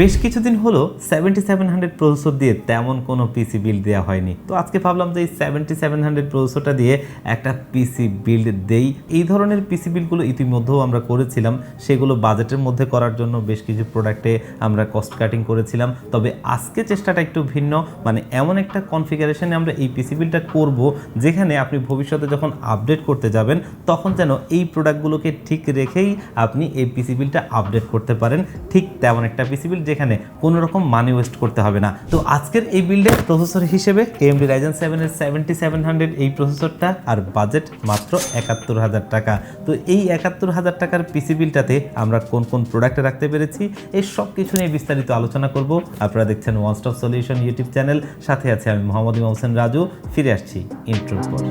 বেশ কিছুদিন হলো 7700 প্রসেসর দিয়ে তেমন কোনো পিসি বিল্ড দেওয়া হয়নি। তো আজকে ভাবলাম যে এই 7700 প্রসেসরটা দিয়ে একটা পিসি বিল্ড দেই। এই ধরনের পিসি বিল্ডগুলো ইতিমধ্যেও আমরা করেছিলাম, সেগুলো বাজেটের মধ্যে করার জন্য বেশ কিছু প্রোডাক্টে আমরা কস্ট কাটিং করেছিলাম। তবে আজকে চেষ্টাটা একটু ভিন্ন, মানে এমন একটা কনফিগারেশনে আমরা এই পিসি বিল্ডটা করব যেখানে আপনি ভবিষ্যতে যখন আপডেট করতে যাবেন তখন যেন এই প্রোডাক্টগুলোকে ঠিক রেখেই আপনি এই পিসি বিল্ডটা আপডেট করতে পারেন। ঠিক তেমন একটা পিসি বিল্ড যেখানে কোনো রকম মানি ওয়েস্ট করতে হবে না। তো আজকের এই বিল্ডের প্রসেসর হিসেবে AMD Ryzen 7 এর 7700 এই প্রসেসরটা, আর বাজেট মাত্র 71000 টাকা। তো এই 71000 টাকার পিসি বিল্ডটাতে আমরা কোন কোন প্রোডাক্টে রাখতে পেরেছি এই সব কিছু নিয়ে বিস্তারিত আলোচনা করব। আপনারা দেখছেন one stop solution YouTube channel, সাথে আছে আমি মোহাম্মদ ইমাম হোসেন রাজু। ফিরে আসছি ইন্ট্রোর পর।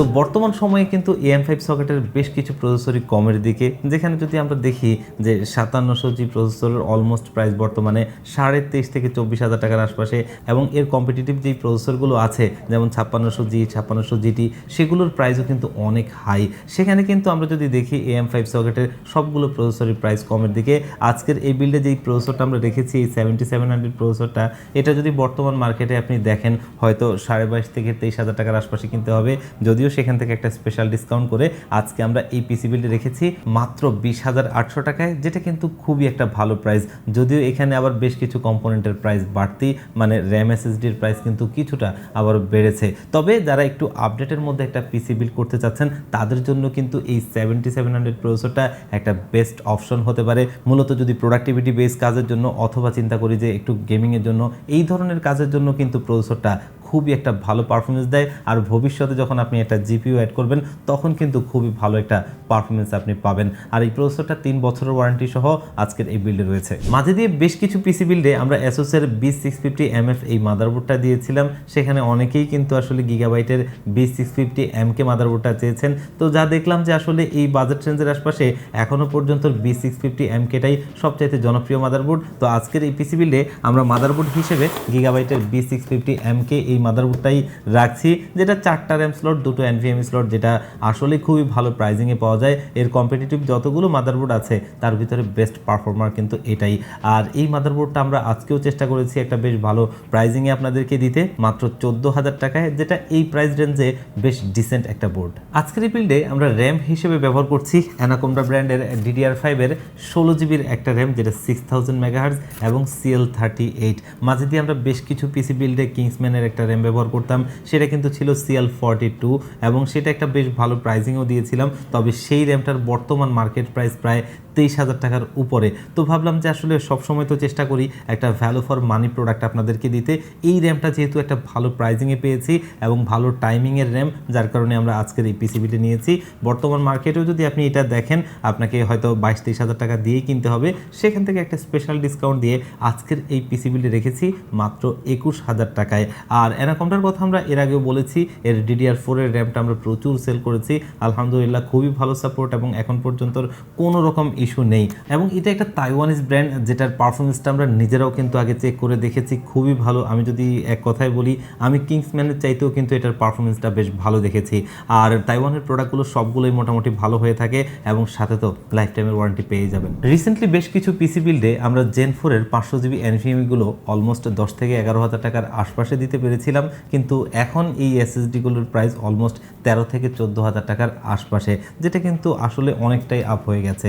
তো বর্তমান সময়ে কিন্তু AM5 সকেটের বেশ কিছু প্রসেসরই কমের দিকে, যেখানে যদি আমরা দেখি যে 5700G প্রসেসরের অলমোস্ট প্রাইস বর্তমানে 23.5 থেকে 24,000 টাকার আশপাশে, এবং এর কম্পিটিটিভ যেই প্রসেসরগুলো আছে যেমন 5600G 5600GT সেগুলোর প্রাইসও কিন্তু অনেক হাই। সেখানে কিন্তু আমরা যদি দেখি AM5 সকেটের সবগুলো প্রসেসরের প্রাইস কমের দিকে। আজকের এই বিল্ডে যেই প্রসেসরটা আমরা রেখেছি এই 7700 প্রসেসরটা, এটা যদি বর্তমান মার্কেটে আপনি দেখেন হয়তো 22,500 থেকে 23,000 টাকার আশপাশে কিনতে হবে, যদিও সেখান থেকে একটা স্পেশাল ডিসকাউন্ট করে আজকে আমরা এই পিসি বিল্ডে রেখেছি মাত্র 20,800 টাকায়, যেটা কিন্তু খুবই একটা ভালো প্রাইস। যদিও এখানে আবার বেশ কিছু কম্পোনেন্টের প্রাইস বাড়তি, মানে র্যাম এসএসডির প্রাইস কিন্তু কিছুটা আবার বেড়েছে। তবে যারা একটু আপডেটের মধ্যে একটা পিসি বিল্ড করতে চাচ্ছেন তাদের জন্য কিন্তু এই 7700 প্রসেসরটা একটা বেস্ট অপশন হতে পারে। মূলত যদি প্রোডাক্টিভিটি বেস কাজের জন্য অথবা চিন্তা করি যে একটু গেমিংয়ের জন্য, এই ধরনের কাজের জন্য কিন্তু প্রসেসরটা খুবই একটা ভালো পারফরমেন্স দেয়। আর ভবিষ্যতে যখন আপনি একটা জিপিইউ অ্যাড করবেন তখন কিন্তু খুবই ভালো একটা পারফরমেন্স আপনি পাবেন। আর এই প্রসেসরটা 3 বছরের ওয়ারেন্টি সহ আজকের এই বিল্ডে রয়েছে। মাঝে দিয়ে বেশ কিছু পিসি বিল্ডে আমরা ASUS এর B650MF এই মাদারবোর্ডটা দিয়েছিলাম, সেখানে অনেকেই কিন্তু আসলে গিগাবাইটের B650MK মাদারবোর্ডটা চেয়েছেন। তো যা দেখলাম যে আসলে এই বাজেট রেঞ্জের আশপাশে এখনও পর্যন্ত B650MKটাই সবচাইতে জনপ্রিয় মাদারবোর্ড। তো আজকের এই পিসি বিল্ডে আমরা মাদারবোর্ড হিসেবে গিগাবাইটের B650MK এই মাদারবোর্ডটাই রাখছি, যেটা 4টা র্যাম স্লট 2টো NVMe স্লট, যেটা আসলে খুবই ভালো প্রাইজিংয়ে পাওয়া যায়। এর কম্পিটিটিভ যতগুলো মাদারবোর্ড আছে তার ভিতরে বেস্ট পারফর্মার কিন্তু এটাই। আর এই মাদারবোর্ডটা আমরা আজকেও চেষ্টা করেছি একটা বেশ ভালো প্রাইজিংয়ে আপনাদেরকে দিতে, মাত্র 14,000 টাকায়, যেটা এই প্রাইস রেঞ্জে বেশ ডিসেন্ট একটা বোর্ড। আজকের এই বিল্ডে আমরা র্যাম হিসেবে ব্যবহার করছি অ্যানাকোন্ডা ব্র্যান্ডের DDR5 এর 16GB একটা র্যাম, যেটা 6000 MHz এবং CL38। মাঝে দিয়ে আমরা বেশ কিছু পিসি বিল্ডে কিংসম্যানের একটা র্যাম ব্যবহার করতাম, সেটা কিন্তু ছিল CL42 এবং সেটা একটা বেশ ভালো প্রাইজিংও দিয়েছিলাম। তবে সেই র্যামটার বর্তমান মার্কেট প্রাইস প্রায় 23,000 টাকার উপরে। তো ভাবলাম যে আসলে সবসময় তো চেষ্টা করি একটা ভ্যালু ফর মানি প্রোডাক্ট আপনাদেরকে দিতে। এই র্যামটা যেহেতু একটা ভালো প্রাইজিংয়ে পেয়েছি এবং ভালো টাইমিংয়ের র্যাম, যার কারণে আমরা আজকের এই পিসিবিটা নিয়েছি। বর্তমান মার্কেটেও যদি আপনি এটা দেখেন আপনাকে হয়তো 22-23,000 টাকা দিয়েই কিনতে হবে, সেখান থেকে একটা স্পেশাল ডিসকাউন্ট দিয়ে আজকের এই পিসিবিটি রেখেছি মাত্র 21,000 টাকায়। আর অ্যানাকোন্ডার কথা আমরা এর আগেও বলেছি, এর DDR4 এর র্যামটা আমরা প্রচুর সেল করেছি, আলহামদুলিল্লাহ খুবই ভালো সাপোর্ট এবং এখন পর্যন্ত কোনো রকম ইস্যু নেই। এবং এটা একটা তাইওয়ানিজ ব্র্যান্ড, যেটার পারফরমেন্সটা আমরা নিজেরাও কিন্তু আগে চেক করে দেখেছি, খুবই ভালো। আমি যদি এক কথায় বলি, আমি কিংসম্যানের চাইতেও কিন্তু এটার পারফরমেন্সটা বেশ ভালো দেখেছি। আর তাইওয়ানের প্রোডাক্টগুলো সবগুলোই মোটামুটি ভালো হয়ে থাকে এবং সাথে তো লাইফ টাইমের ওয়ারেন্টি পেয়ে যাবেন। রিসেন্টলি বেশ কিছু পিসি বিল্ডে আমরা Gen 4 এর 500GB NVMe গুলো অলমোস্ট 10 থেকে 11,000 টাকার আশপাশে দিতে পেরেছিলাম, কিন্তু এখন এই SSD-গুলোর প্রাইস অলমোস্ট 13 থেকে 14,000 টাকার আশপাশে, যেটা কিন্তু আসলে অনেকটাই আপ হয়ে গেছে।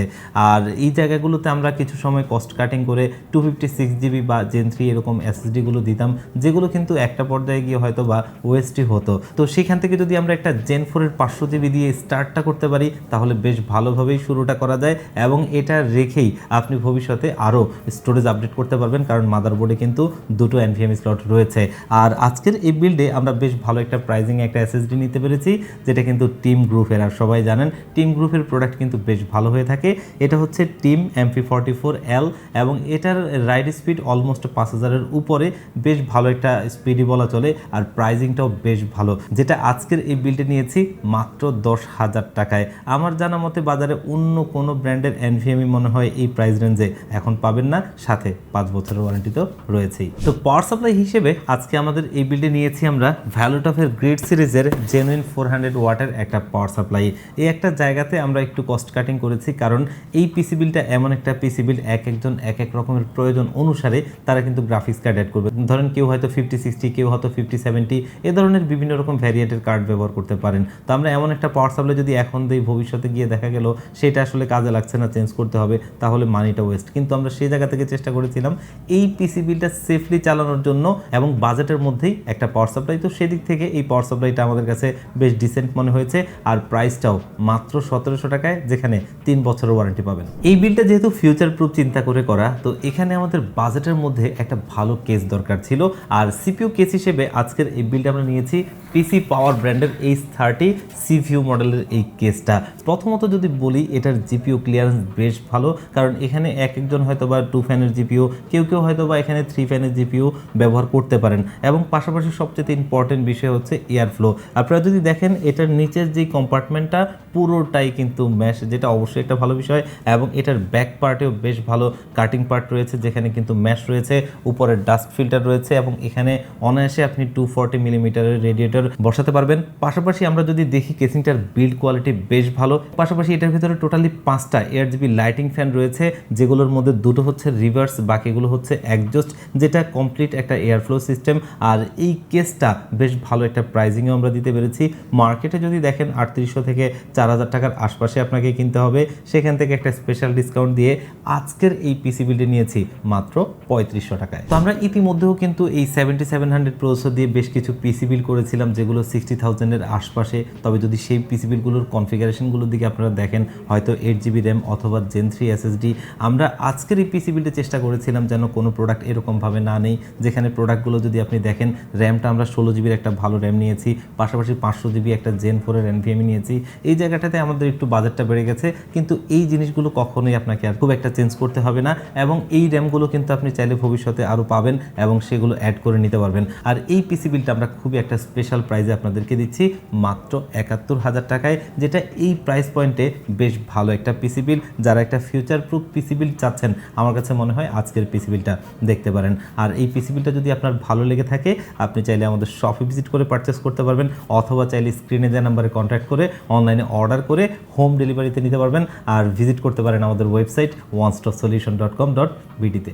আর এই জায়গাগুলোতে আমরা কিছু সময় কস্ট কাটিং করে 256GB বা Gen 3 এরকম SSD-গুলো দিতাম, যেগুলো কিন্তু একটা পর্যায়ে গিয়ে হয়তো বা ওয়েস্টই হতো। তো সেখান থেকে যদি আমরা একটা Gen 4 এর 500GB দিয়ে স্টার্টটা করতে পারি তাহলে বেশ ভালোভাবেই শুরুটা করা যায়, এবং এটা রেখেই আপনি ভবিষ্যতে আরও স্টোরেজ আপডেট করতে পারবেন, কারণ মাদারবোর্ডে কিন্তু 2টো NVMe স্লট রয়েছে। আর আজকের এই বিল্ডে আমরা বেশ ভালো একটা প্রাইজিংয়ে একটা SSD নিতে পেরেছি, যেটা কিন্তু টিম গ্রুপের। আর সবাই জানেন টিম গ্রুপের প্রোডাক্ট কিন্তু বেশ ভালো হয়ে থাকে। এটা হচ্ছে টিম MP44L এবং এটার রাইড স্পিড অলমোস্ট 5000-এর উপরে, বেশ ভালো একটা স্পিডই বলা চলে। আর প্রাইজিংটাও বেশ ভালো, যেটা আজকের এই বিল্ডে নিয়েছি মাত্র 10,000 টাকায়। আমার জানা মতে বাজারে অন্য কোনো ব্র্যান্ডের NVMe মনে হয় এই প্রাইস রেঞ্জে এখন পাবেন না, সাথে 5 বছরের ওয়ারেন্টি তো রয়েছেই। তো পাওয়ার সাপ্লাই হিসেবে আজকে আমাদের এই বিল্ডে নিয়েছি আমরা ভ্যালুটফের গ্রিড সিরিজের জেনুইন 400 ওয়াটের একটা পাওয়ার সাপ্লাই। এই একটা জায়গাতে আমরা একটু কস্ট কাটিং করেছি, কারণ এই পিসি বিলটা এমন একটা পিসি বিল একজন এক এক রকমের প্রয়োজন অনুসারে তারা কিন্তু গ্রাফিক্স কার্ড অ্যাড করবে। ধরেন কেউ হয়তো 5060, কেউ হয়তো 5070, এ ধরনের বিভিন্ন রকম ভ্যারিয়েন্টের কার্ড ব্যবহার করতে পারেন। তো আমরা এমন একটা পাওয়ার সাপ্লাই যদি এখন দিই, ভবিষ্যতে গিয়ে দেখা গেল সেটা আসলে কাজে লাগছে না, চেঞ্জ করতে হবে, তাহলে মানিটা ওয়েস্ট। কিন্তু আমরা সেই জায়গা থেকে চেষ্টা করেছিলাম এই পিসি বিলটা সেফলি চালানোর জন্য এবং বাজেটের মধ্যেই একটা পাওয়ার সাপ্লাই। তো সেদিক থেকে এই পাওয়ার সাপ্লাইটা আমাদের কাছে বেশ ডিসেন্ট মনে হয়েছে, আর প্রাইসটাও মাত্র 1700 টাকায়, যেখানে 3 বছরের ওয়ারেন্টি পাবেন। এই বিলটা যেহেতু ফিউচার প্রুফ চিন্তা করে করা, তো এখানে আমাদের বাজেটের মধ্যে একটা ভালো কেস দরকার ছিল। আর সিপিইউ কেস হিসেবে আজকের এই বিলটা আমরা নিয়েছি পিসি পাওয়ার ব্র্যান্ডের H30 সিভিউ মডেলের এই কেসটা। প্রথমত যদি বলি, এটার জিপিইউ ক্লিয়ারেন্স বেশ ভালো, কারণ এখানে একজন হয়তো বা 2 ফ্যানের জিপিইউ, কেউ হয়তো বা এখানে 3 ফ্যানের জিপিইউ ব্যবহার করতে পারেন। এবং পাশাপাশি সবচেয়ে ইম্পর্টেন্ট বিষয় হচ্ছে এয়ার ফ্লো। আপনারা যদি দেখেন এটার নিচের যে কম্পার্টমেন্টটা পুরোটাই কিন্তু ম্যাশ, যেটা অবশ্যই একটা ভালো বিষয়। এবং এটার ব্যাক পার্টেও বেশ ভালো কাটিং পার্ট রয়েছে, যেখানে কিন্তু ম্যাশ রয়েছে, উপরে ডাস্ট ফিল্টার রয়েছে, এবং এখানে অনায়াসে আপনি 240 মিলিমিটারের রেডিয়েটর বসাতে পারবেন। পাশাপাশি আমরা যদি দেখি কেসিংটার বিল্ড কোয়ালিটি বেশ ভালো। পাশাপাশি এটার ভিতরে টোটালি 5টা ARGB লাইটিং ফ্যান রয়েছে, যেগুলোর মধ্যে 2টো হচ্ছে রিভার্স, বাকিগুলো হচ্ছে একজস্ট, যেটা কমপ্লিট একটা এয়ার ফ্লো সিস্টেম। আর এই কেসটা বেশ ভালো একটা প্রাইজিংও আমরা দিতে পেরেছি। মার্কেটে যদি দেখেন 3800 থেকে 4000 টাকার আশপাশে আপনাকে কিনতে হবে, সেখান থেকে একটা স্পেশাল ডিসকাউন্ট দিয়ে আজকের এই পিসি বিলটি নিয়েছি মাত্র 3500 টাকায়। তো আমরা ইতিমধ্যেও কিন্তু এই 7700 প্রসেসর দিয়ে বেশ কিছু পিসি বিল করেছিলাম, যেগুলো 60,000 এর আশপাশে। তবে যদি সেই পিসি বিলগুলোর কনফিগারেশনগুলোর দিকে আপনারা দেখেন, হয়তো 8GB র্যাম অথবা Gen 3 SSD। আমরা আজকের এই পিসি বিলটা চেষ্টা করেছিলাম যেন কোনো প্রোডাক্ট এরকমভাবে না নেই, যেখানে প্রোডাক্টগুলো যদি আপনি দেখেন, র্যামটা আমরা 16GB একটা ভালো র্যাম নিয়েছি, পাশাপাশি 500GB একটা Gen 4 এর NVMe নিয়েছি। এই জায়গাটাতে আমাদের একটু বাজেটটা বেড়ে গেছে, কিন্তু এই জিনিসগুলো কখনোই আপনাকে আর খুব একটা চেঞ্জ করতে হবে না। এবং এই র্যামগুলো কিন্তু আপনি চাইলে ভবিষ্যতে আরও পাবেন এবং সেগুলো অ্যাড করে নিতে পারবেন। আর এই পিসি বিলটা আমরা খুবই একটা স্পেশাল প্রাইসে আপনাদেরকে দিচ্ছি মাত্র 71000 টাকায়, যেটা এই প্রাইস পয়েন্টে বেশ ভালো একটা পিসি বিল। যারা একটা ফিউচার প্রুফ পিসি বিল চাচ্ছেন, আমার কাছে মনে হয় আজকের পিসি বিলটা দেখতে পারেন। আর এই পিসি বিলটা যদি আপনার ভালো লেগে থাকে, আপনি চাইলে আমাদের শপে ভিজিট করে পারচেস করতে পারবেন, অথবা চাইলে স্ক্রিনে দেওয়া নাম্বারে কন্ট্যাক্ট করে অনলাইনে অর্ডার করে হোম ডেলিভারিতে নিতে পারবেন। আর ভিজিট করতে পারেন আমাদের ওয়েবসাইট onestopsolution.com.bd তে।